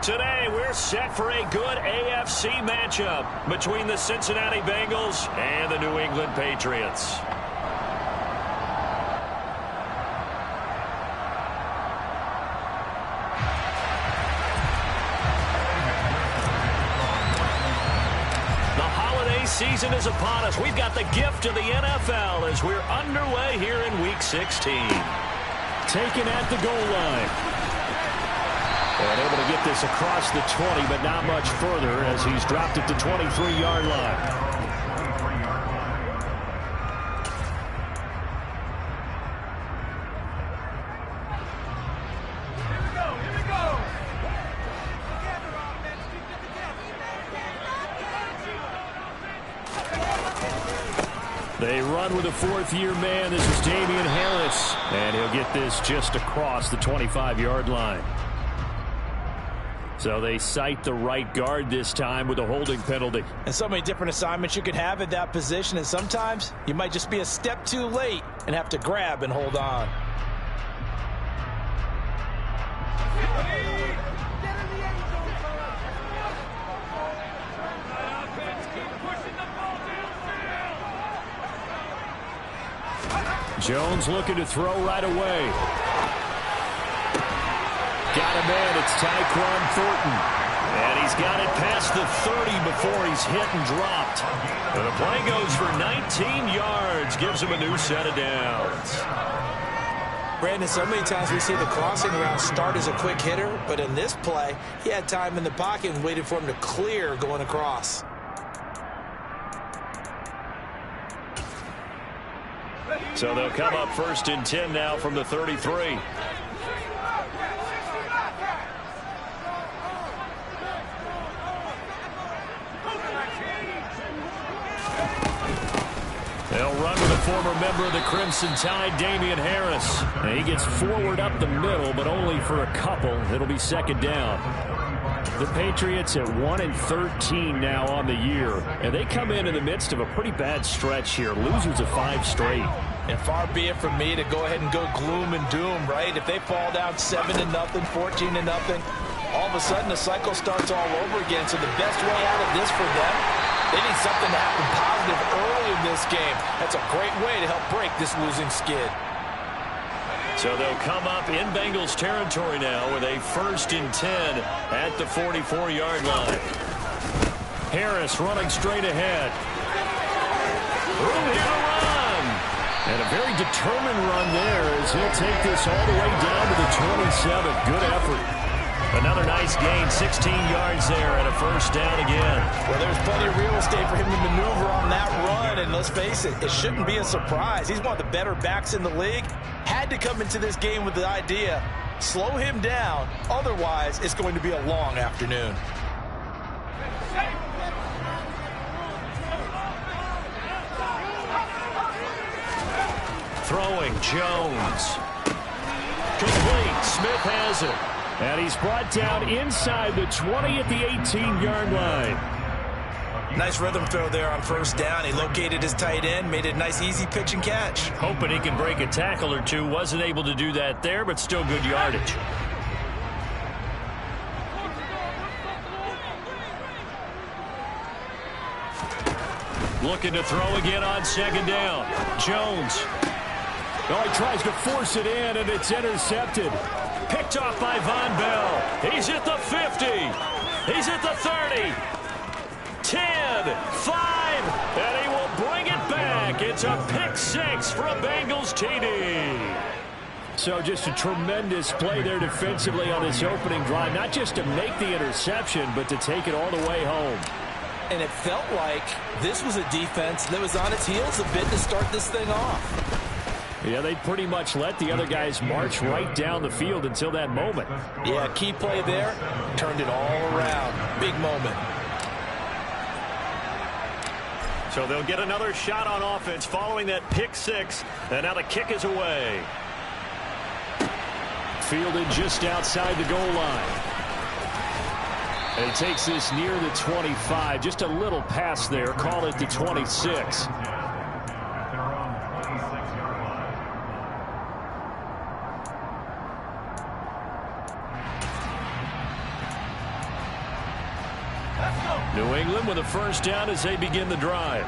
Today, we're set for a good AFC matchup between the Cincinnati Bengals and the New England Patriots. The holiday season is upon us. We've got the gift of the NFL as we're underway here in Week 16. Taken at the goal line. And able to get this across the 20, but not much further as he's dropped it to 23-yard line. They run with a fourth-year man. This is Damian Harris. And he'll get this just across the 25-yard line. So they cite the right guard this time with a holding penalty. And so many different assignments you could have at that position. And sometimes you might just be a step too late and have to grab and hold on. Jones looking to throw right away. Got him in. It's Tyquan Thornton. And he's got it past the 30 before he's hit and dropped. And the play goes for 19 yards. Gives him a new set of downs. Brandon, so many times we see the crossing route start as a quick hitter, but in this play, he had time in the pocket and waited for him to clear going across. So they'll come up 1st and 10 now from the 33. They'll run with a former member of the Crimson Tide, Damian Harris. And he gets forward up the middle, but only for a couple. It'll be 2nd down. The Patriots at 1-13 now on the year. And they come in the midst of a pretty bad stretch here. Losers of 5 straight. And far be it from me to go ahead and go gloom and doom, right? If they fall down 7-0, 14-0, all of a sudden the cycle starts all over again. So the best way out of this for them, they need something to happen positive early in this game. That's a great way to help break this losing skid. So they'll come up in Bengals territory now with a 1st and 10 at the 44-yard line. Harris running straight ahead. Room here to run. And a very determined run there as he'll take this all the way down to the 27. Good effort. Another nice gain, 16 yards there, and a 1st down again. Well, there's plenty of real estate for him to maneuver on that run, and let's face it, it shouldn't be a surprise. He's one of the better backs in the league. Had to come into this game with the idea, slow him down, otherwise it's going to be a long afternoon. Throwing, Jones. Complete, Smith has it. And he's brought down inside the 20 at the 18-yard line. Nice rhythm throw there on 1st down. He located his tight end, made it a nice easy pitch and catch. Hoping he can break a tackle or two. Wasn't able to do that there, but still good yardage. Looking to throw again on 2nd down. Jones. Oh, he tries to force it in, and it's intercepted. Picked off by Von Bell. He's at the 50. He's at the 30. 10, 5, and he will bring it back. It's a pick 6 for a Bengals TD. So just a tremendous play there defensively on this opening drive. Not just to make the interception, but to take it all the way home. And it felt like this was a defense that was on its heels a bit to start this thing off. Yeah, they pretty much let the other guys march right down the field until that moment. Yeah, key play there. Turned it all around. Big moment. So they'll get another shot on offense following that pick 6. And now the kick is away. Fielded just outside the goal line. And he takes this near the 25. Just a little pass there. Call it the 26. New England with a first down as they begin the drive.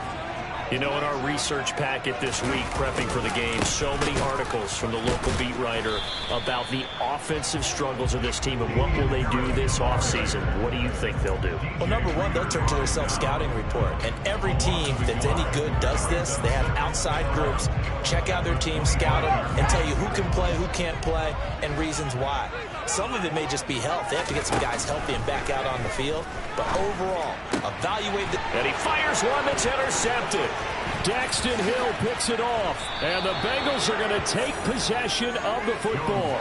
You know, in our research packet this week, prepping for the game, so many articles from the local beat writer about the offensive struggles of this team and what will they do this offseason. What do you think they'll do? Well, number one, they'll turn to their self-scouting report. And every team that's any good does this. They have outside groups, check out their team, scout them, and tell you who can play, who can't play, and reasons why. Some of it may just be health. They have to get some guys healthy and back out on the field. But overall, evaluate the... And he fires one that's intercepted. Daxton Hill picks it off, and the Bengals are going to take possession of the football.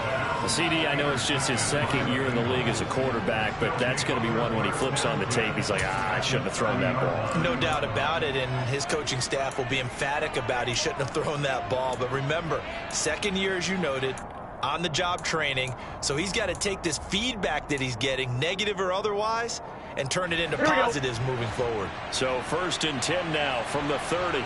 CD, I know it's just his second year in the league as a quarterback, but that's going to be one when he flips on the tape. He's like, I shouldn't have thrown that ball. No doubt about it, and his coaching staff will be emphatic about he shouldn't have thrown that ball. But remember, second year, as you noted, on-the-job training, so he's got to take this feedback that he's getting, negative or otherwise, and turn it into positives moving forward. So 1st and 10 now from the 30.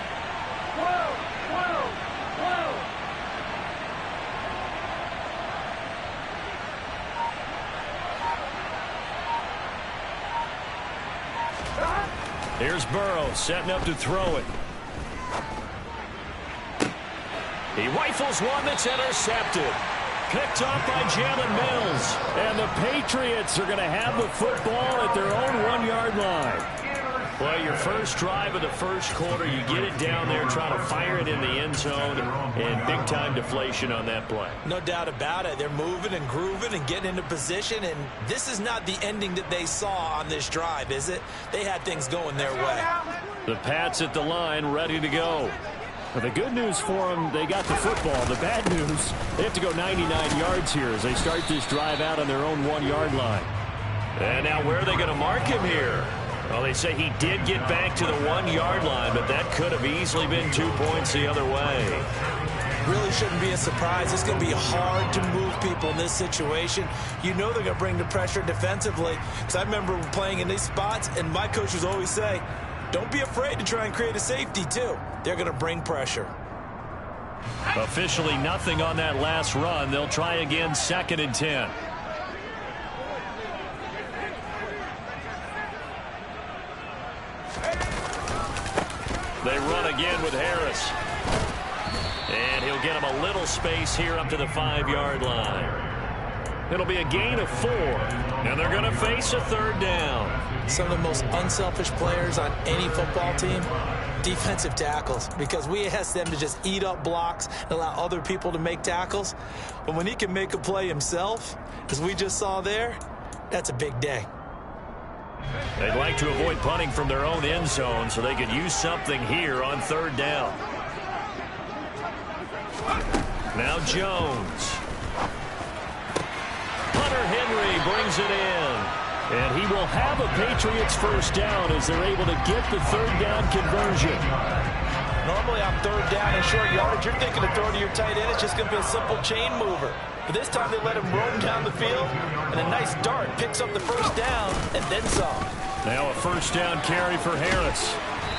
Here's Burrow setting up to throw it. He rifles one that's intercepted. Picked up by Jalen Mills. And the Patriots are going to have the football at their own 1-yard line. Well, your first drive of the first quarter, you get it down there, trying to fire it in the end zone, and big-time deflation on that play. No doubt about it. They're moving and grooving and getting into position, and this is not the ending that they saw on this drive, is it? They had things going their way. The Pats at the line, ready to go. Well, the good news for them, they got the football. The bad news, they have to go 99 yards here as they start this drive out on their own 1-yard line. And now where are they going to mark him here? Well, they say he did get back to the 1-yard line, but that could have easily been 2 points the other way. Really shouldn't be a surprise. It's going to be hard to move people in this situation. You know they're going to bring the pressure defensively. Because I remember playing in these spots, and my coach would always say, don't be afraid to try and create a safety, too. They're going to bring pressure. Officially nothing on that last run. They'll try again, 2nd and 10. They run again with Harris. And he'll get him a little space here up to the 5-yard line. It'll be a gain of 4. And they're going to face a 3rd down. Some of the most unselfish players on any football team, defensive tackles, because we ask them to just eat up blocks and allow other people to make tackles. But when he can make a play himself, as we just saw there, that's a big day. They'd like to avoid punting from their own end zone so they could use something here on 3rd down. Now Jones. Hunter Henry brings it in. And he will have a Patriots first down as they're able to get the 3rd down conversion. Normally on 3rd down and short yardage, you're thinking of throwing to your tight end. It's just going to be a simple chain mover. But this time they let him roam down the field, and a nice dart picks up the first down and then some. Now a first down carry for Harris.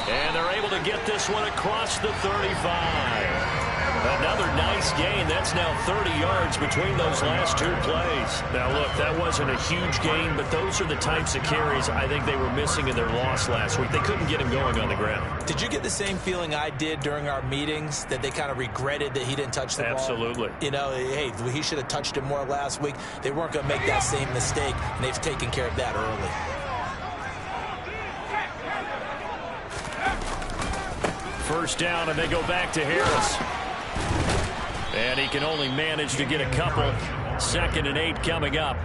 And they're able to get this one across the 35. Another nice gain. That's now 30 yards between those last 2 plays. Now, look, that wasn't a huge gain, but those are the types of carries I think they were missing in their loss last week. They couldn't get him going on the ground. Did you get the same feeling I did during our meetings, that they kind of regretted that he didn't touch the ball? Absolutely. You know, hey, he should have touched it more last week. They weren't going to make that same mistake, and they've taken care of that early. First down, and they go back to Harris. And he can only manage to get a couple. 2nd and 8 coming up.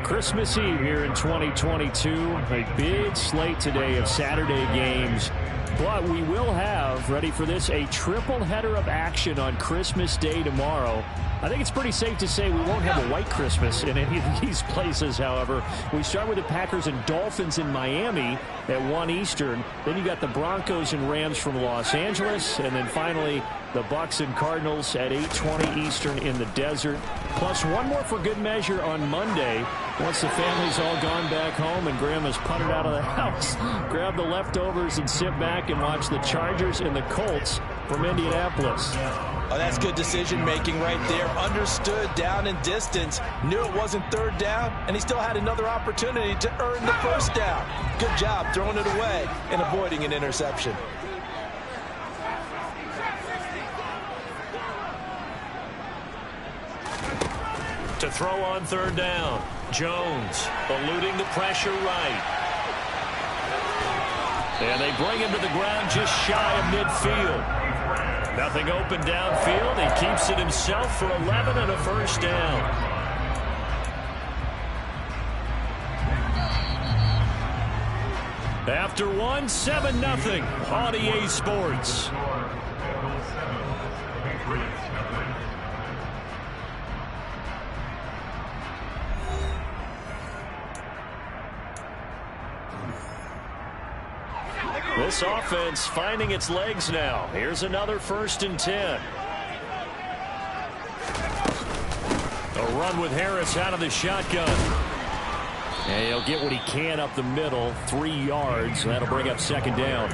Christmas Eve here in 2022. A big slate today of Saturday games. But we will have, ready for this, a triple header of action on Christmas Day tomorrow. I think it's pretty safe to say we won't have a white Christmas in any of these places, however. We start with the Packers and Dolphins in Miami at 1 Eastern. Then you got the Broncos and Rams from Los Angeles. And then finally, the Bucks and Cardinals at 8:20 Eastern in the desert. Plus one more for good measure on Monday. Once the family's all gone back home and Grandma's putted out of the house, grab the leftovers and sit back and watch the Chargers and the Colts from Indianapolis. Oh, that's good decision-making right there. Understood down and distance. Knew it wasn't third down, and he still had another opportunity to earn the first down. Good job throwing it away and avoiding an interception. To throw on third down. Jones eluding the pressure right. And they bring him to the ground just shy of midfield. Nothing open downfield. He keeps it himself for 11 and a first down. After one, 7-0 on EA Sports. This offense finding its legs now. Here's another 1st and 10. A run with Harris out of the shotgun. And he'll get what he can up the middle, 3 yards. That'll bring up 2nd down.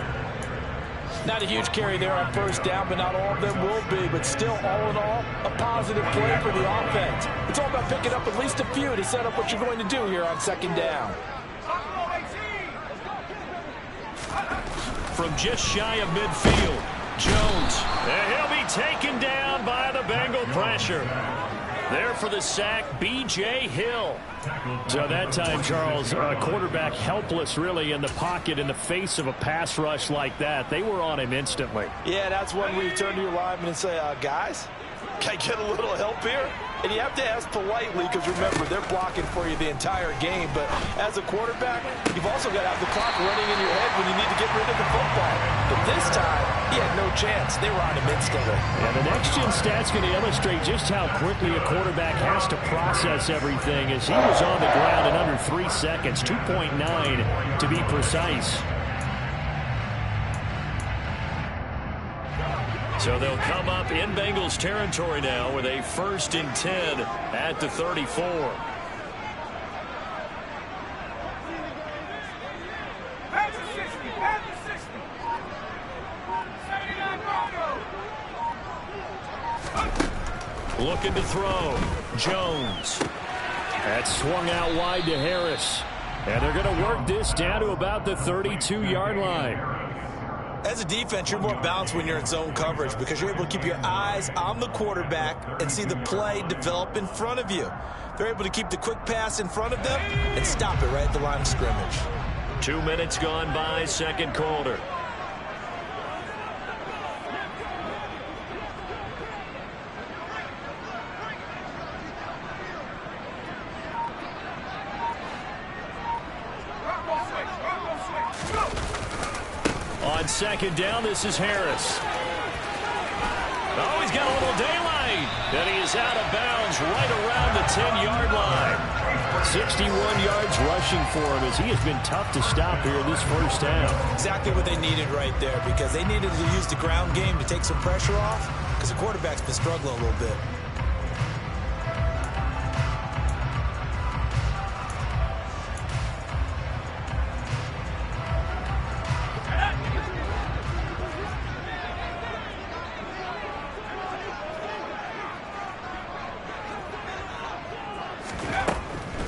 Not a huge carry there on first down, but not all of them will be. But still, all in all, a positive play for the offense. It's all about picking up at least a few to set up what you're going to do here on 2nd down. From just shy of midfield, Jones. And he'll be taken down by the Bengal pressure. There for the sack, B.J. Hill. So that time, Charles, quarterback helpless really in the pocket in the face of a pass rush like that. They were on him instantly. Yeah, that's when we turn to your lineman and say, guys, can I get a little help here? And you have to ask politely because, remember, they're blocking for you the entire game. But as a quarterback, you've also got to have the clock running in your head when you need to get rid of the football. But this time, he had no chance. They were on him instantly. Yeah, the next-gen stat's going to illustrate just how quickly a quarterback has to process everything as he was on the ground in under 3 seconds, 2.9 to be precise. So they'll come up in Bengals territory now with a 1st and 10 at the 34. Looking to throw. Jones. That swung out wide to Harris. And they're going to work this down to about the 32-yard line. As a defense, you're more balanced when you're in zone coverage because you're able to keep your eyes on the quarterback and see the play develop in front of you. They're able to keep the quick pass in front of them and stop it right at the line of scrimmage. 2 minutes gone by, 2nd quarter. On 2nd down, this is Harris. Oh, he's got a little daylight. And he is out of bounds right around the 10-yard line. 61 yards rushing for him as he has been tough to stop here this first half. Exactly what they needed right there because they needed to use the ground game to take some pressure off because the quarterback's been struggling a little bit.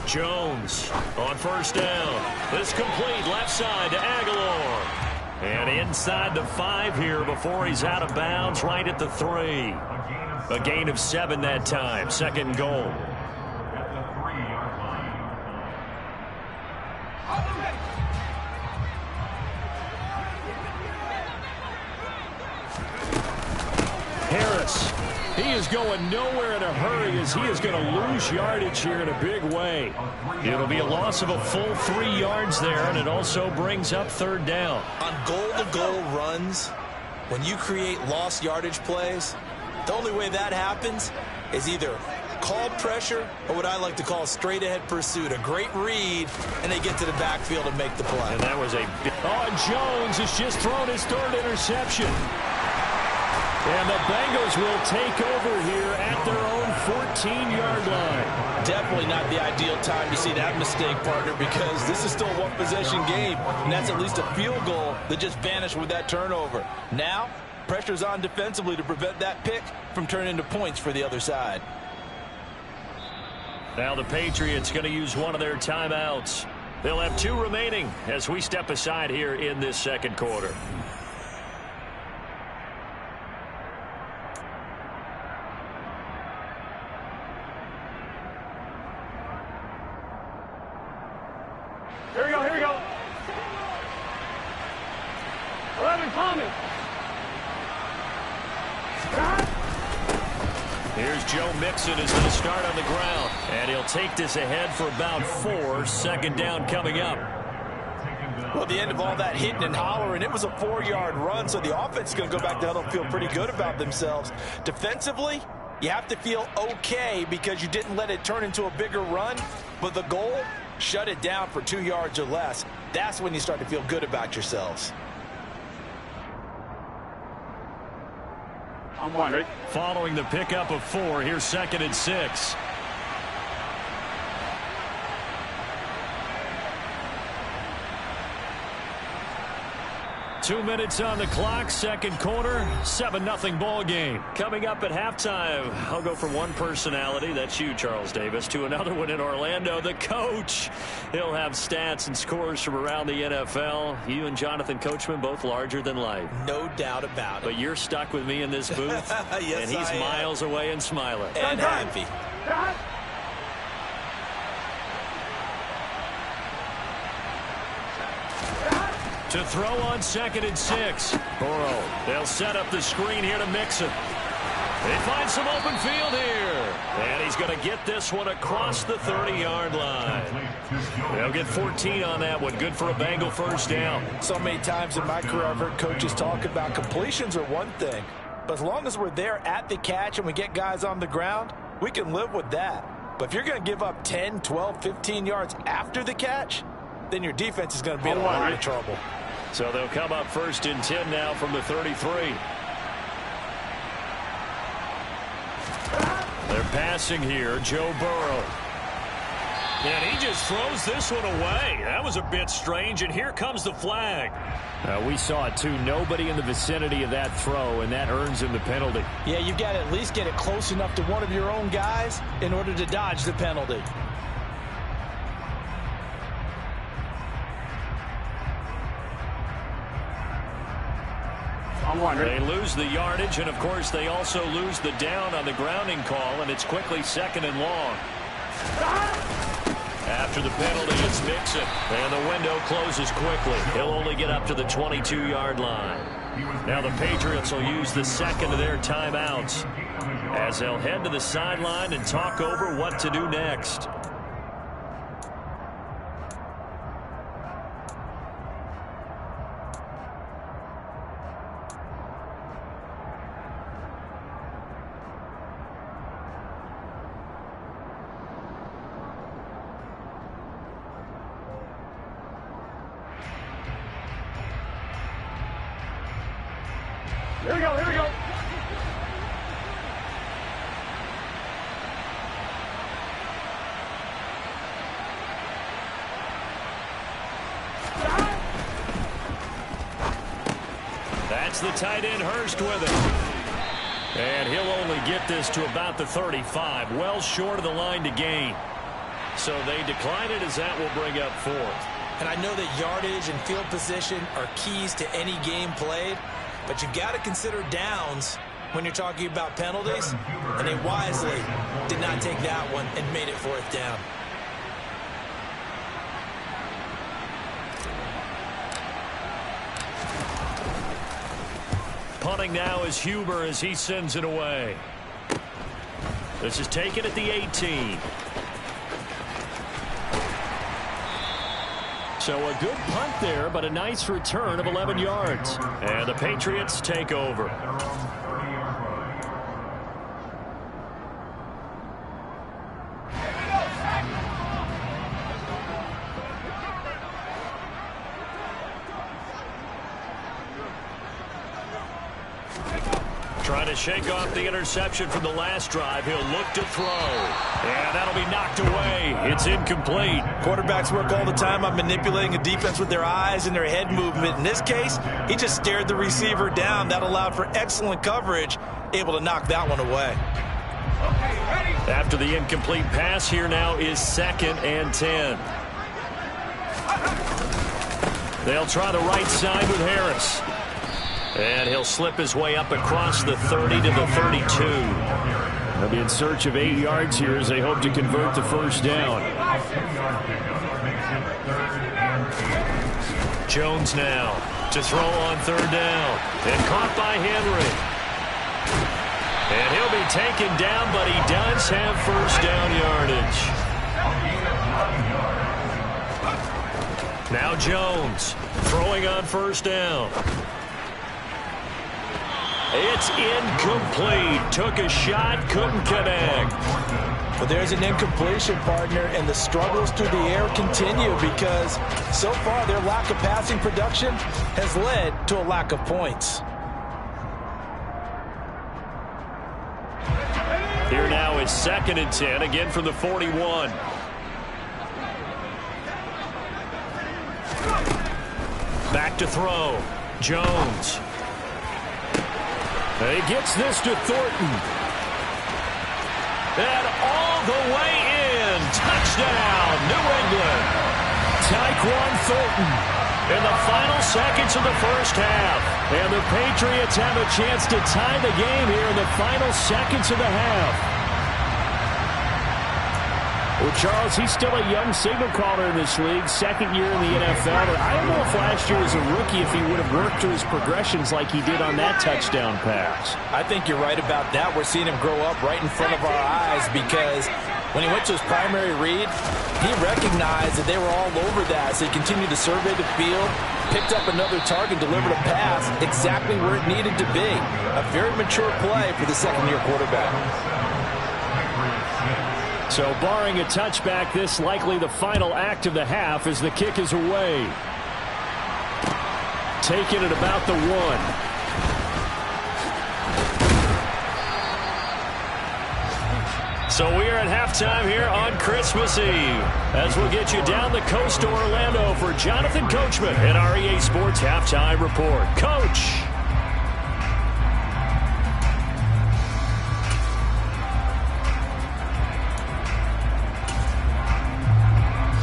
Jones on 1st down. This complete left side to Aguilar. And inside the 5 here before he's out of bounds right at the 3. A gain of 7 that time. 2nd goal. Harris. He is going nowhere in a hurry as he is going to lose yardage here in a big way. It'll be a loss of a full 3 yards there, and it also brings up 3rd down. On goal-to-goal runs, when you create lost yardage plays, the only way that happens is either called pressure or what I like to call straight-ahead pursuit. A great read, and they get to the backfield and make the play. And that was a big... Oh, Jones has just thrown his 3rd interception. And the Bengals will take over here at their own 14-yard line. Definitely not the ideal time to see that mistake, partner, because this is still a one-possession game, and that's at least a field goal that just vanished with that turnover. Now, pressure's on defensively to prevent that pick from turning into points for the other side. Now the Patriots going to use one of their timeouts. They'll have 2 remaining as we step aside here in this second quarter. Here we go, here we go. 11 coming. Here's Joe Mixon is going to start on the ground. And he'll take this ahead for about 4. Second down coming up. Well, the end of all that hitting and hollering, it was a 4-yard run, so the offense is going to go back to huddle and feel pretty good about themselves. Defensively, you have to feel okay because you didn't let it turn into a bigger run. But the goal, shut it down for 2 yards or less. That's when you start to feel good about yourselves. I'm wondering. Following the pickup of 4, here's 2nd and 6. Two minutes on the clock, second quarter, 7-0 ball game. Coming up at halftime, I'll go from one personality, that's you, Charles Davis, to another one in Orlando, the coach. He'll have stats and scores from around the NFL. You and Jonathan Coachman, both larger than life. No doubt about it. But you're stuck with me in this booth, yes, and he's miles away and smiling. And happy. To throw on 2nd and 6. Burrow. They'll set up the screen here to Mixon. They find some open field here. And he's going to get this one across the 30-yard line. They'll get 14 on that one. Good for a Bengal first down. So many times in my career, I've heard coaches talk about completions are one thing. But as long as we're there at the catch and we get guys on the ground, we can live with that. But if you're going to give up 10, 12, 15 yards after the catch, then your defense is going to be in a lot of trouble. So they'll come up 1st and 10 now from the 33. They're passing here, Joe Burrow. And he just throws this one away. That was a bit strange, and here comes the flag. We saw it too. Nobody in the vicinity of that throw, and that earns him the penalty. Yeah, you've got to at least get it close enough to one of your own guys in order to dodge the penalty. They lose the yardage, and of course they also lose the down on the grounding call, and it's quickly 2nd and long. After the penalty, it's Mixon, and the window closes quickly. He'll only get up to the 22-yard line. Now the Patriots will use the 2nd of their timeouts as they'll head to the sideline and talk over what to do next. Here we go, here we go. That's the tight end Hurst with it. And he'll only get this to about the 35, well short of the line to gain. So they decline it as that will bring up 4th. And I know that yardage and field position are keys to any game played, but you've got to consider downs when you're talking about penalties, and they wisely did not take that one and made it 4th down. Punting now is Huber as he sends it away. This is taken at the 18. So a good punt there, but a nice return of 11 yards. And the Patriots take over. Trying to shake off the interception from the last drive. He'll look to throw. And that'll be knocked away. It's incomplete. Quarterbacks work all the time on manipulating a defense with their eyes and their head movement. In this case, he just stared the receiver down. That allowed for excellent coverage, able to knock that one away. After the incomplete pass, here now is 2nd and 10. They'll try the right side with Harris. And he'll slip his way up across the 30 to the 32. They'll be in search of 8 yards here as they hope to convert the first down. Jones now to throw on 3rd down. And caught by Henry. And he'll be taken down, but he does have first down yardage. Now Jones throwing on 1st down. It's incomplete. Took a shot, couldn't connect. But there's an incompletion, partner, and the struggles through the air continue because so far their lack of passing production has led to a lack of points. Here now is 2nd and 10, again from the 41. Back to throw. Jones. He gets this to Thornton. And all the way in. Touchdown, New England. Tyquan Thornton. In the final seconds of the first half. And the Patriots have a chance to tie the game here in the final seconds of the half. Well, Charles, he's still a young signal caller in this league, 2nd year in the NFL. But I don't know if last year as a rookie if he would have worked through his progressions like he did on that touchdown pass. I think you're right about that. We're seeing him grow up right in front of our eyes because when he went to his primary read, he recognized that they were all over that. So he continued to survey the field, picked up another target, delivered a pass exactly where it needed to be. A very mature play for the 2nd-year quarterback. So barring a touchback, this likely the final act of the half as the kick is away. Taken at about the 1. So we are at halftime here on Christmas Eve as we'll get you down the coast to Orlando for Jonathan Coachman at our EA Sports Halftime Report. Coach.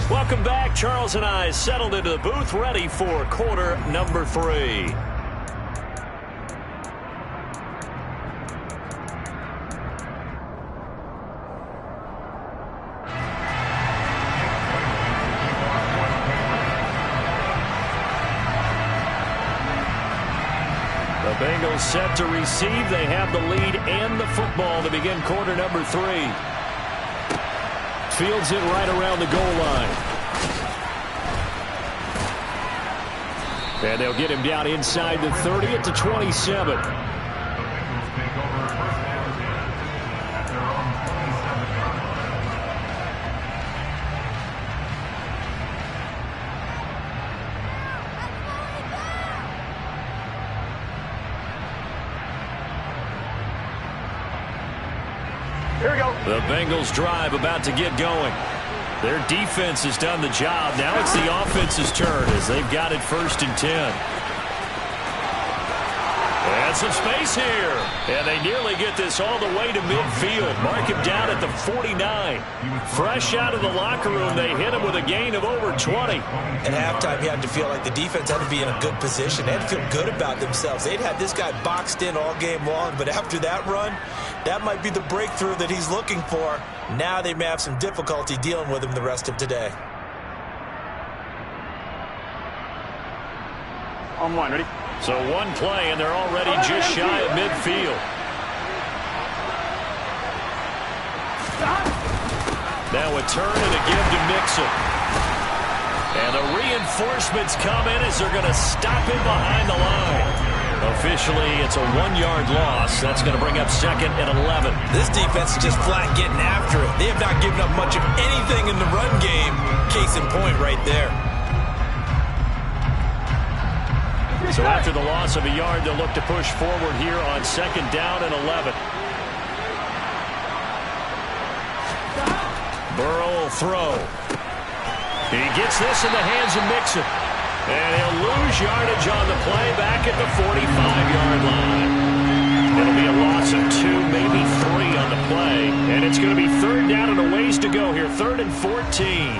Welcome back. Charles and I settled into the booth ready for quarter number 3. The Bengals set to receive. They have the lead and the football to begin quarter number 3. Fields it right around the goal line. And they'll get him down inside the 30 at the 27. Here we go. The Bengals drive about to get going. Their defense has done the job. Now it's the offense's turn as they've got it 1st and 10. And some space here. And they nearly get this all the way to midfield. Mark him down at the 49. Fresh out of the locker room, they hit him with a gain of over 20. At halftime, you had to feel like the defense had to be in a good position. They had to feel good about themselves. They'd had this guy boxed in all game long, but after that run, that might be the breakthrough that he's looking for. Now they may have some difficulty dealing with him the rest of today. On 1, ready? So one play, and they're already just shy of midfield. Now a turn and a give to Mixon. And the reinforcements come in as they're going to stop him behind the line. Officially, it's a 1-yard loss. That's going to bring up 2nd and 11. This defense is just flat getting after it. They have not given up much of anything in the run game. Case in point right there. So after the loss of a yard, they'll look to push forward here on 2nd down and 11. Burrow will throw. He gets this in the hands of Mixon. And he'll lose yardage on the play back at the 45-yard line. It'll be a loss of 2, maybe 3 on the play. And it's going to be 3rd down and a ways to go here. 3rd and 14.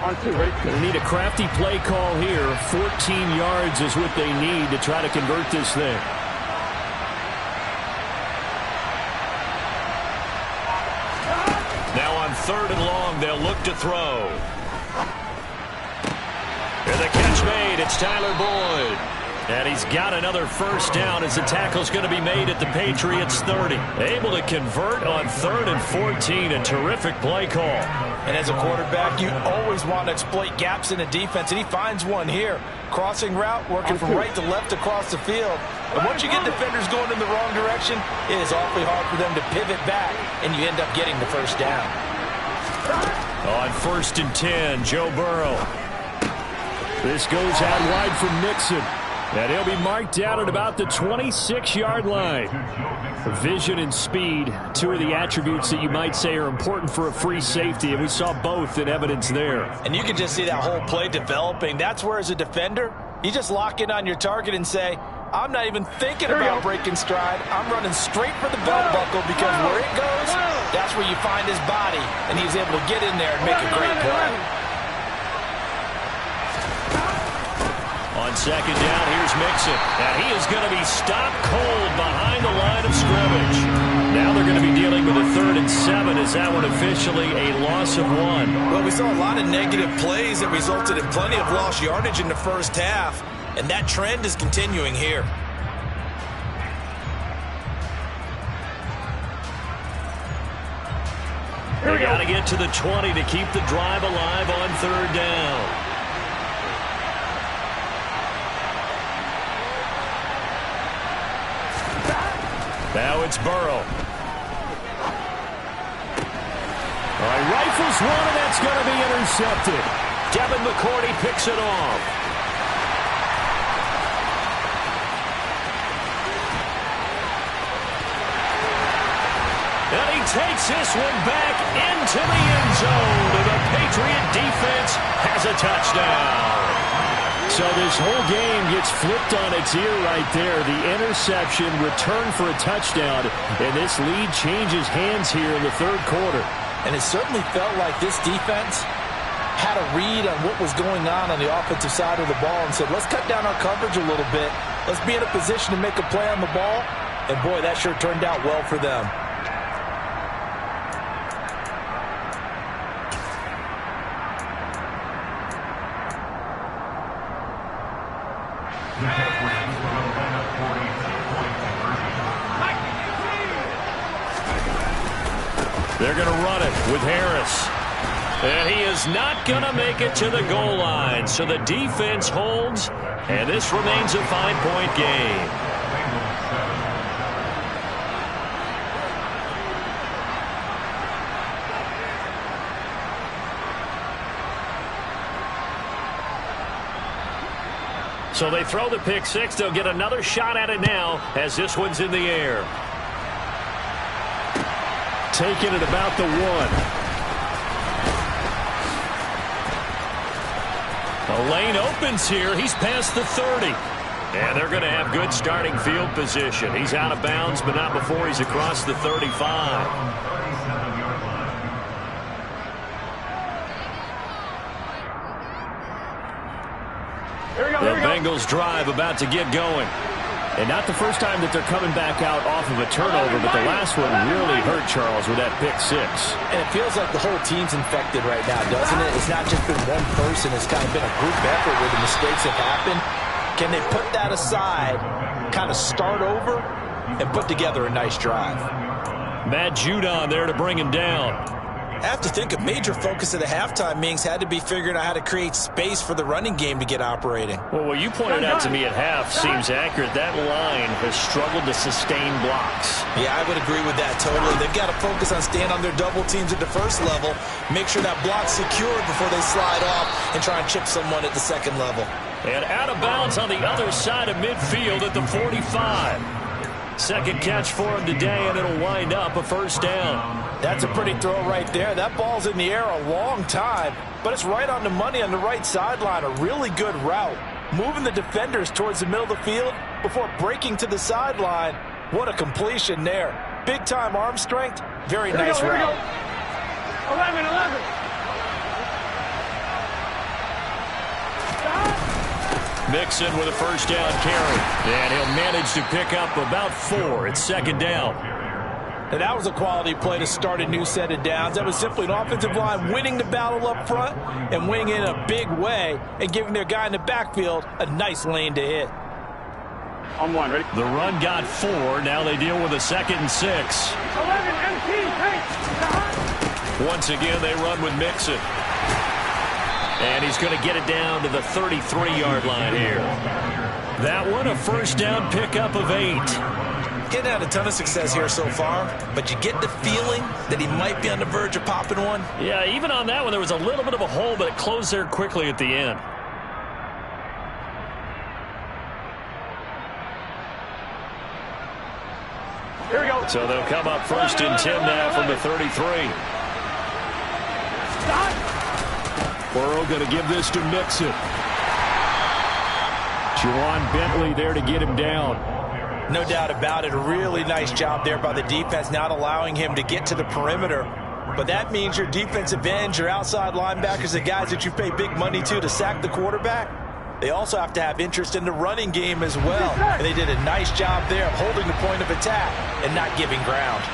On 2, ready? Going to need a crafty play call here. 14 yards is what they need to try to convert this thing. Now on 3rd and long, they'll look to throw. And the catch made. It's Tyler Boyd. And he's got another 1st down as the tackle's going to be made at the Patriots 30. Able to convert on 3rd and 14. A terrific play call. And as a quarterback, you always want to exploit gaps in the defense, and he finds one here. Crossing route, working from right to left across the field. And once you get defenders going in the wrong direction, it is awfully hard for them to pivot back, and you end up getting the 1st down. On 1st and 10, Joe Burrow. This goes out wide from Mixon. And he'll be marked down at about the 26-yard line. Vision and speed, 2 of the attributes that you might say are important for a free safety, and we saw both in evidence there. And you can just see that whole play developing. That's where, as a defender, you just lock in on your target and say, I'm not even thinking about breaking stride. I'm running straight for the belt buckle, because where it goes, that's where you find his body, and he's able to get in there and make a great play. On 2nd down, here's Mixon. And he is going to be stopped cold behind the line of scrimmage. Now they're going to be dealing with a 3rd and 7. Is that one officially a loss of 1? Well, we saw a lot of negative plays that resulted in plenty of lost yardage in the 1st half. And that trend is continuing here. They got to get to the 20 to keep the drive alive on 3rd down. Now it's Burrow. All right, rifles one, and that's going to be intercepted. Devin McCourty picks it off. And he takes this one back into the end zone. And the Patriot defense has a touchdown. So this whole game gets flipped on its ear right there. The interception, return for a touchdown, and this lead changes hands here in the 3rd quarter. And it certainly felt like this defense had a read on what was going on the offensive side of the ball and said, let's cut down our coverage a little bit. Let's be in a position to make a play on the ball. And boy, that sure turned out well for them. They're going to run it with Harris. And he is not going to make it to the goal line. So the defense holds, and this remains a 5-point game. So they throw the pick 6. They'll get another shot at it now as this one's in the air. Taking it about the 1. The lane opens here. He's past the 30. And they're going to have good starting field position. He's out of bounds, but not before he's across the 35. The Bengals drive about to get going. And not the first time that they're coming back out off of a turnover, but the last one really hurt Charles with that pick 6. And it feels like the whole team's infected right now, doesn't it? It's not just been one person. It's kind of been a group effort where the mistakes have happened. Can they put that aside, kind of start over, and put together a nice drive? Matt Judon there to bring him down. I have to think a major focus of the halftime meetings had to be figuring out how to create space for the running game to get operating. Well, what you pointed out to me at half seems accurate. That line has struggled to sustain blocks. Yeah, I would agree with that totally. They've got to focus on staying on their double teams at the first level, make sure that block's secured before they slide off and try and chip someone at the second level. And out of bounds on the other side of midfield at the 45. Second catch for him today, and it'll wind up a first down. That's a pretty throw right there. That ball's in the air a long time, but it's right on the money on the right sideline. A really good route. Moving the defenders towards the middle of the field before breaking to the sideline. What a completion there. Big-time arm strength. Very nice route. 11. Mixon with a first down carry. And he'll manage to pick up about 4. It's second down. And that was a quality play to start a new set of downs. That was simply an offensive line winning the battle up front and winning it in a big way and giving their guy in the backfield a nice lane to hit. On one, ready? The run got 4. Now they deal with a 2nd and 6. 11 MT, Once again, they run with Mixon. And he's going to get it down to the 33-yard line here. That one, a first down pickup of 8. Getting had a ton of success here so far, but you get the feeling that he might be on the verge of popping one. Yeah, even on that one, there was a little bit of a hole, but it closed there quickly at the end. Here we go. So they'll come up first and 10 now from the 33. Burrow going to give this to Mixon. Juwan Bentley there to get him down. No doubt about it. A really nice job there by the defense, not allowing him to get to the perimeter. But that means your defensive ends, your outside linebackers, the guys that you pay big money to sack the quarterback, they also have to have interest in the running game as well. And they did a nice job there of holding the point of attack and not giving ground.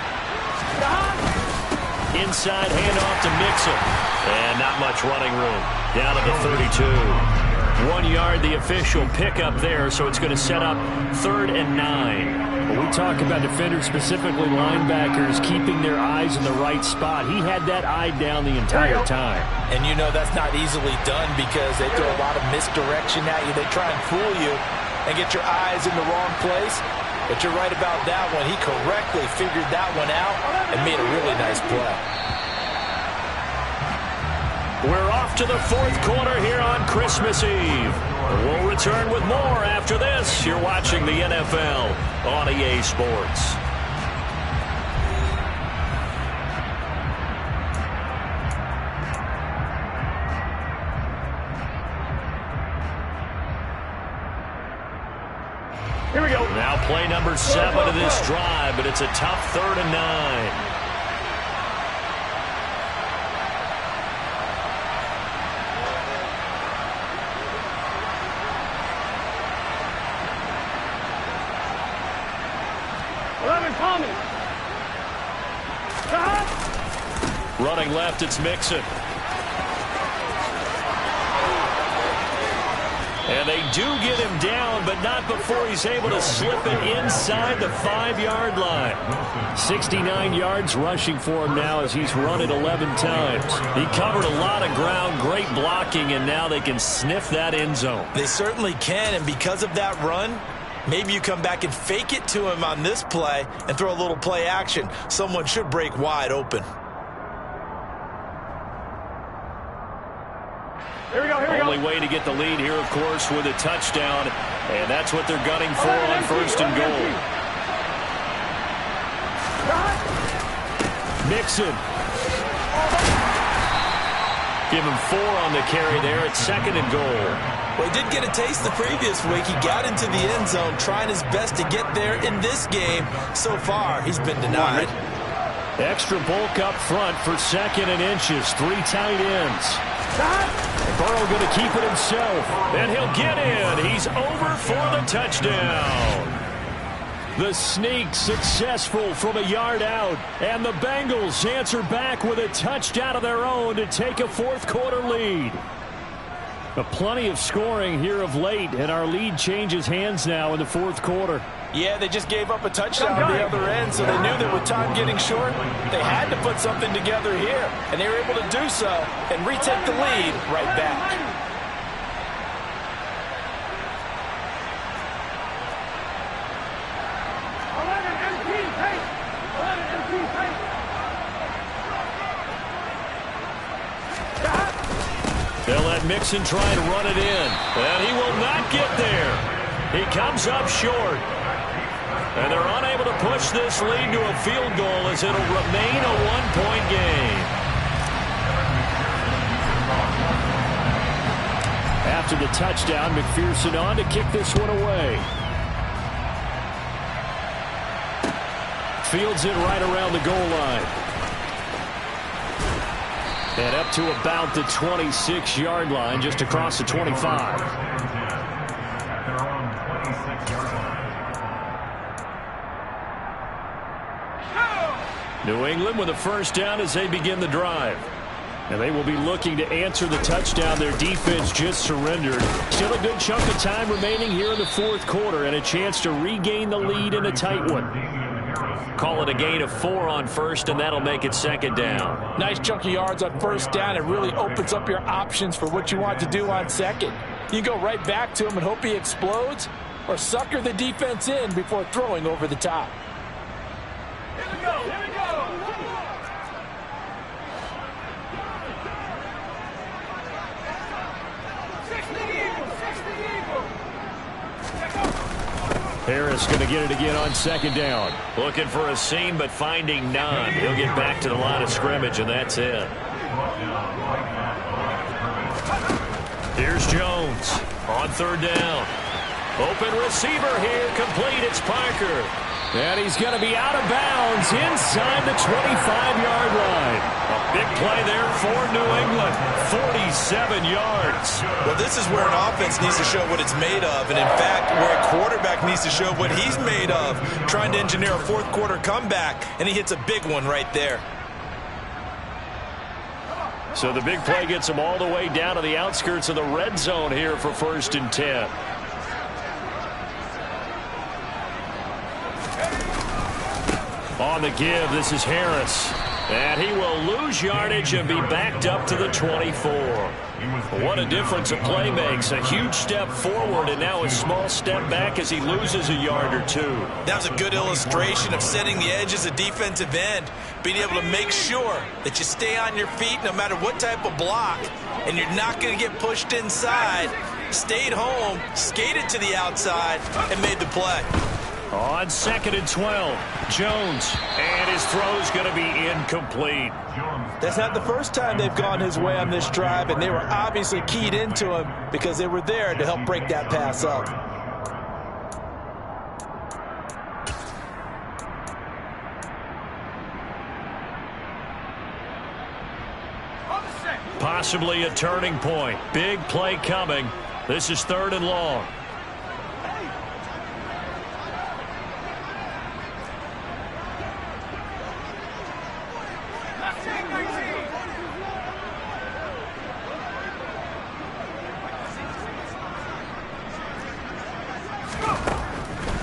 Inside handoff to Mixon. And not much running room. Down to the 32. 1 yard, the official pickup there, so it's going to set up 3rd and 9. When we talk about defenders, specifically linebackers, keeping their eyes in the right spot, he had that eye down the entire time. And you know that's not easily done because they throw a lot of misdirection at you. They try and fool you and get your eyes in the wrong place. But you're right about that one. He correctly figured that one out and made a really nice play. We're off to the 4th quarter here on Christmas Eve. We'll return with more after this. You're watching the NFL on EA Sports. Here we go. Now play number 7 of this drive, but it's a tough 3rd and 9. Running left, it's Mixon. And they do get him down, but not before he's able to slip it inside the 5-yard line. 69 yards rushing for him now as he's run it 11 times. He covered a lot of ground, great blocking, and now they can sniff that end zone. They certainly can, and because of that run, maybe you come back and fake it to him on this play and throw a little play action. Someone should break wide open. Here we go. Only way to get the lead here, of course, with a touchdown. And that's what they're gunning for on 1st and goal. Mixon. Give him 4 on the carry there at 2nd and goal. Well, he did get a taste the previous week. He got into the end zone, trying his best to get there in this game. So far, he's been denied. Extra bulk up front for 2nd and inches. 3 tight ends. Burrow going to keep it himself, and he'll get in. He's over for the touchdown. The sneak successful from a yard out, and the Bengals answer back with a touchdown of their own to take a 4th quarter lead. Plenty of scoring here of late, and our lead changes hands now in the 4th quarter. Yeah, they just gave up a touchdown on the other end, so they knew that with time getting short, they had to put something together here. And they were able to do so and retake the lead right back. They'll let Mixon try and run it in. And he will not get there. He comes up short. And they're unable to push this lead to a field goal as it'll remain a one-point game. After the touchdown, McPherson on to kick this one away. Fields it right around the goal line. And up to about the 26-yard line, just across the 25. New England with a first down as they begin the drive. And they will be looking to answer the touchdown their defense just surrendered. Still a good chunk of time remaining here in the fourth quarter and a chance to regain the lead in a tight one. Call it a gain of 4 on first, and that'll make it second down. Nice chunk of yards on first down. It really opens up your options for what you want to do on second. You go right back to him and hope he explodes, or sucker the defense in before throwing over the top. Here we go, here we go. Harris going to get it again on second down. Looking for a seam, but finding none. He'll get back to the line of scrimmage, and that's it. Here's Jones on third down. Open receiver here, complete. It's Parker. And he's going to be out of bounds inside the 25-yard line. A big play there for New England. 47 yards. Well, this is where an offense needs to show what it's made of. And, in fact, where a quarterback needs to show what he's made of. Trying to engineer a fourth-quarter comeback, and he hits a big one right there. So the big play gets him all the way down to the outskirts of the red zone here for 1st and 10. On the give, this is Harris. And he will lose yardage and be backed up to the 24. What a difference a play makes. A huge step forward and now a small step back as he loses a yard or two. That was a good illustration of setting the edge as a defensive end. Being able to make sure that you stay on your feet no matter what type of block. And you're not going to get pushed inside. Stayed home, skated to the outside, and made the play. On 2nd and 12, Jones, and his throw's going to be incomplete. That's not the first time they've gone his way on this drive, and they were obviously keyed into him because they were there to help break that pass up. Possibly a turning point. Big play coming. This is 3rd and long.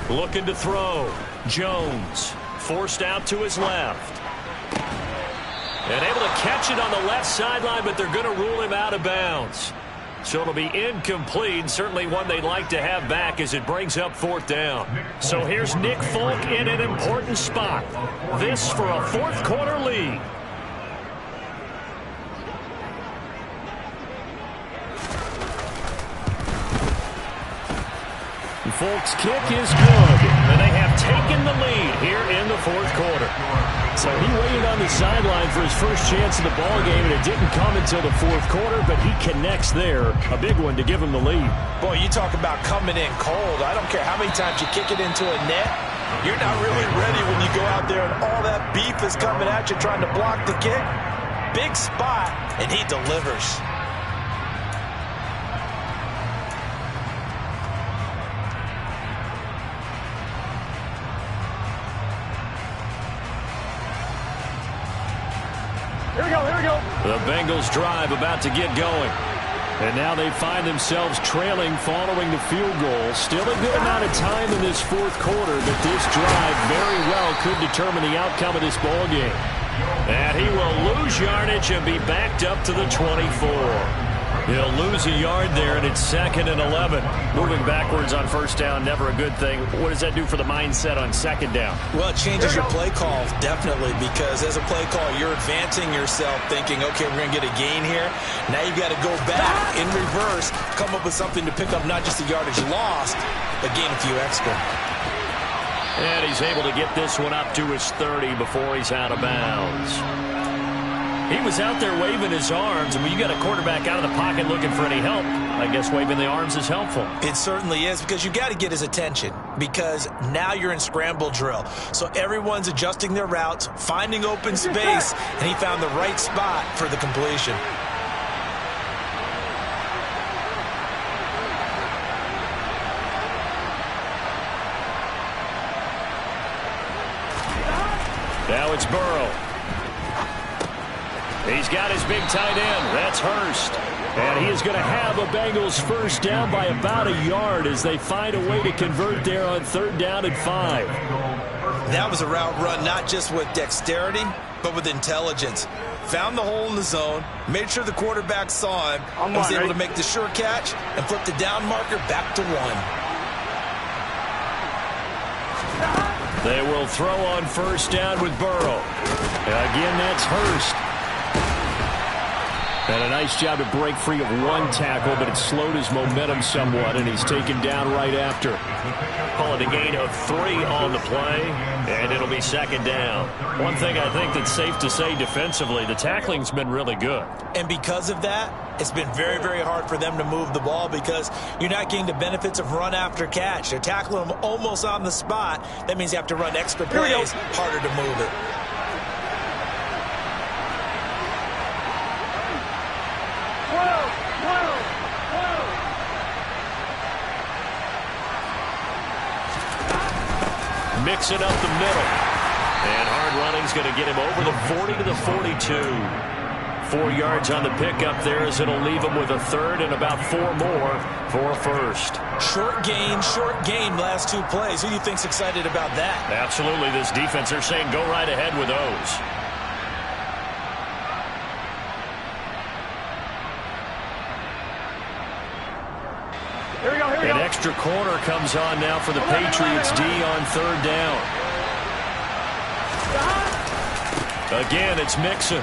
Looking to throw. Jones forced out to his left. And able to catch it on the left sideline, but they're going to rule him out of bounds. So it'll be incomplete. Certainly one they'd like to have back as it brings up 4th down. So here's Nick Folk in an important spot. This for a 4th quarter lead. Folk's kick is good, and they have taken the lead here in the 4th quarter. So he waited on the sideline for his first chance of the ball game, and it didn't come until the 4th quarter, but he connects there. A big one to give him the lead. Boy, you talk about coming in cold. I don't care how many times you kick it into a net. You're not really ready when you go out there and all that beef is coming at you trying to block the kick. Big spot, and he delivers. Here we go, here we go. The Bengals drive about to get going. And now they find themselves trailing following the field goal. Still a good amount of time in this fourth quarter, but this drive very well could determine the outcome of this ball game. And he will lose yardage and be backed up to the 24. He'll lose a yard there, and it's 2nd and 11. Moving backwards on first down, never a good thing. What does that do for the mindset on second down? Well, it changes your play call, definitely, because as a play call, you're advancing yourself thinking, okay, we're going to get a gain here. Now you've got to go back in reverse, come up with something to pick up not just the yardage lost, but gain a few extra. And he's able to get this one up to his 30 before he's out of bounds. He was out there waving his arms, and when you got a quarterback out of the pocket looking for any help, I guess waving the arms is helpful. It certainly is, because you got to get his attention, because now you're in scramble drill. So everyone's adjusting their routes, finding open space, and he found the right spot for the completion. Now it's Burrow. He's got his big tight end. That's Hurst. And he is going to have a Bengals first down by about a yard as they find a way to convert there on 3rd down and 5. That was a route run not just with dexterity, but with intelligence. Found the hole in the zone, made sure the quarterback saw him, and was able to make the sure catch and flip the down marker back to 1. They will throw on first down with Burrow. Again, that's Hurst. And a nice job to break free of one tackle, but it slowed his momentum somewhat, and he's taken down right after. Call it a gain of 3 on the play, and it'll be 2nd down. One thing I think that's safe to say defensively, the tackling's been really good. And because of that, it's been very, very hard for them to move the ball because you're not getting the benefits of run after catch. They're tackling them almost on the spot. That means you have to run extra plays, harder to move it. Mix it up the middle. And hard running's going to get him over the 40 to the 42. 4 yards on the pickup there as it'll leave him with a 3rd and about 4 more for a first. Short gain last 2 plays. Who do you think's excited about that? Absolutely. This defense, they're saying go right ahead with those. An extra corner comes on now for the Patriots D on 3rd down. Again, it's Mixon.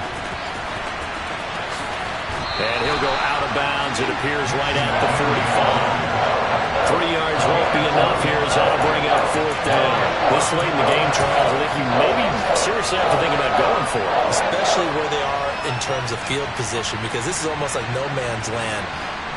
And he'll go out of bounds, it appears, right at the 45. 3 yards won't be enough here as that'll bring up 4th down. This late in the game, Charles, I think you maybe seriously have to think about going for it. Especially where they are in terms of field position, because this is almost like no man's land.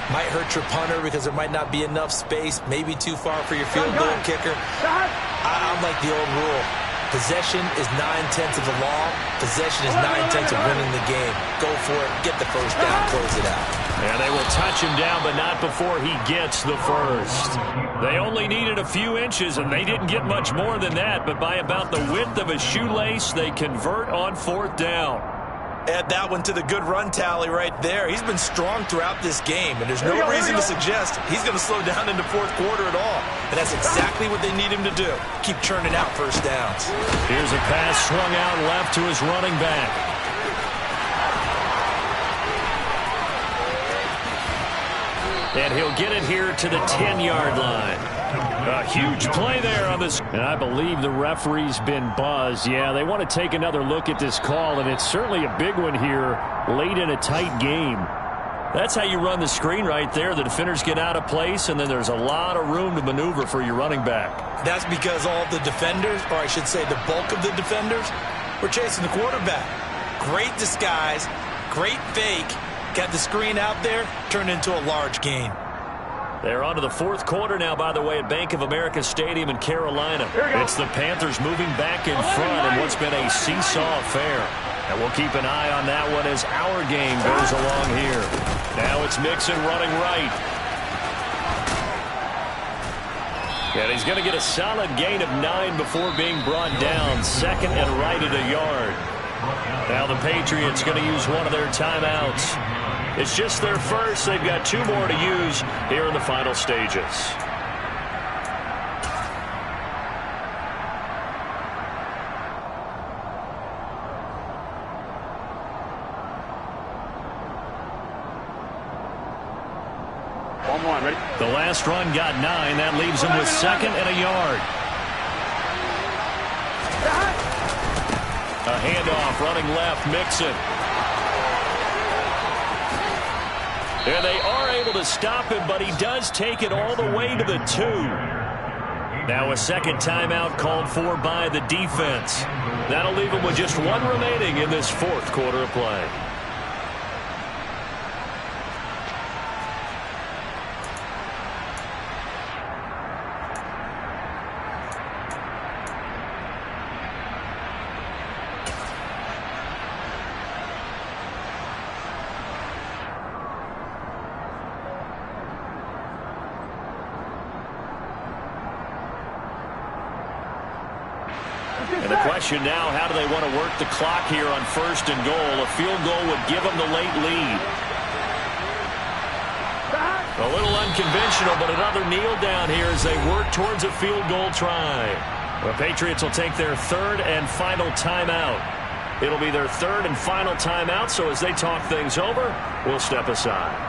Might hurt your punter because there might not be enough space, maybe too far for your field goal kicker. I'm like the old rule. Possession is 9/10 of the law. Possession is 9/10 of winning the game. Go for it. Get the first down. Close it out. And they will touch him down, but not before he gets the first. They only needed a few inches, and they didn't get much more than that. But by about the width of a shoelace, they convert on 4th down. Add that one to the good run tally right there. He's been strong throughout this game, and there's no reason to suggest he's going to slow down in the 4th quarter at all. And that's exactly what they need him to do. Keep churning out first downs. Here's a pass swung out left to his running back. And he'll get it here to the 10-yard line. A huge play there on this. And I believe the referee's been buzzed. Yeah, they want to take another look at this call, and it's certainly a big one here late in a tight game. That's how you run the screen right there. The defenders get out of place, and then there's a lot of room to maneuver for your running back. That's because all the defenders, or I should say the bulk of the defenders, were chasing the quarterback. Great disguise, great fake. Got the screen out there, turned into a large gain. They're on to the 4th quarter now, by the way, at Bank of America Stadium in Carolina. It's the Panthers moving back in front in what's been a seesaw affair. And we'll keep an eye on that one as our game goes along here. Now it's Mixon running right. And he's going to get a solid gain of 9 before being brought down. 2nd and right at a yard. Now the Patriots going to use one of their timeouts. It's just their first. They've got 2 more to use here in the final stages. Ready? The last run got 9. That leaves him with 2nd and a yard. A handoff running left, Mixon. And they are able to stop him, but he does take it all the way to the 2. Now a second timeout called for by the defense. That'll leave him with just 1 remaining in this 4th quarter of play. And the question now, how do they want to work the clock here on 1st and goal? A field goal would give them the late lead. A little unconventional, but another kneel down here as they work towards a field goal try. The Patriots will take their 3rd and final timeout. It'll be their 3rd and final timeout, so as they talk things over, we'll step aside.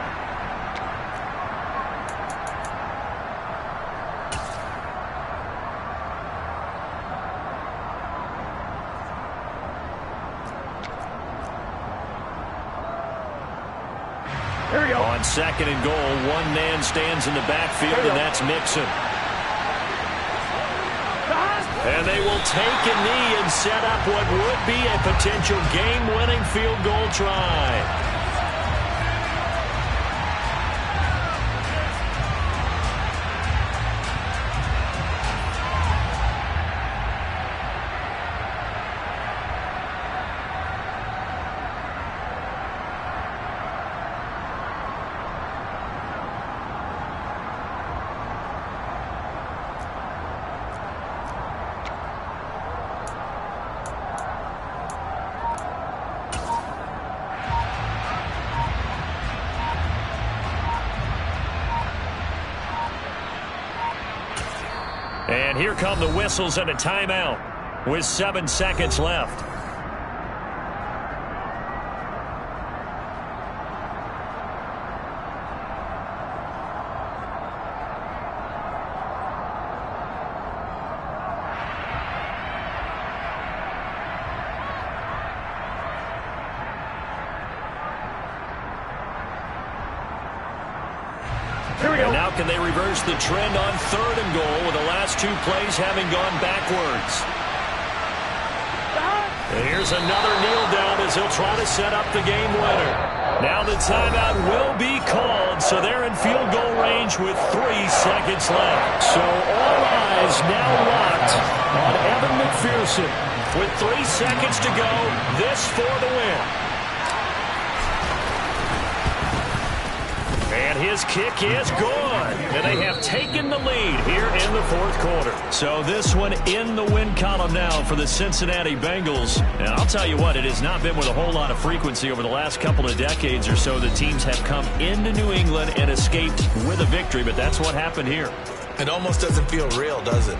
Here we go. On 2nd and goal, 1 man stands in the backfield, and that's Mixon. And they will take a knee and set up what would be a potential game-winning field goal try. And here come the whistles and a timeout with 7 seconds left. And now can they reverse the trend on 3rd and goal with the last 2 plays having gone backwards? And here's another kneel down as he'll try to set up the game winner. Now the timeout will be called, so they're in field goal range with 3 seconds left. So all eyes now locked on Evan McPherson. With 3 seconds to go, this for the win. And his kick is good. And they have taken the lead here in the 4th quarter. So this one in the win column now for the Cincinnati Bengals. And I'll tell you what, it has not been with a whole lot of frequency over the last couple of decades or so. The teams have come into New England and escaped with a victory, but that's what happened here. It almost doesn't feel real, does it?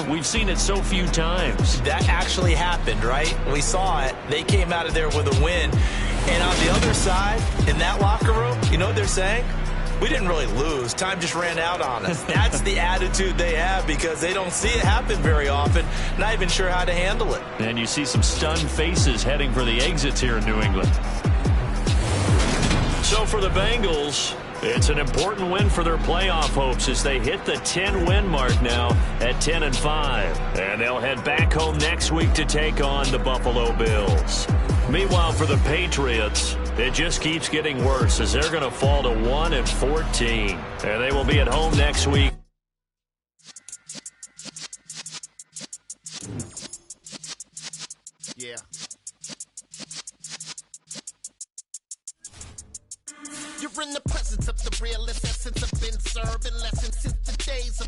We've seen it so few times. That actually happened, right? We saw it. They came out of there with a win. And on the other side, in that locker room, you know what they're saying? We didn't really lose. Time just ran out on us. That's the attitude they have because they don't see it happen very often. Not even sure how to handle it. And you see some stunned faces heading for the exits here in New England. So for the Bengals, it's an important win for their playoff hopes as they hit the 10-win mark now at 10-5. And they'll head back home next week to take on the Buffalo Bills. Meanwhile, for the Patriots, it just keeps getting worse as they're going to fall to 1-14. And they will be at home next week. Yeah. You're in the presence of the realest essence. I've been serving lessons since the days of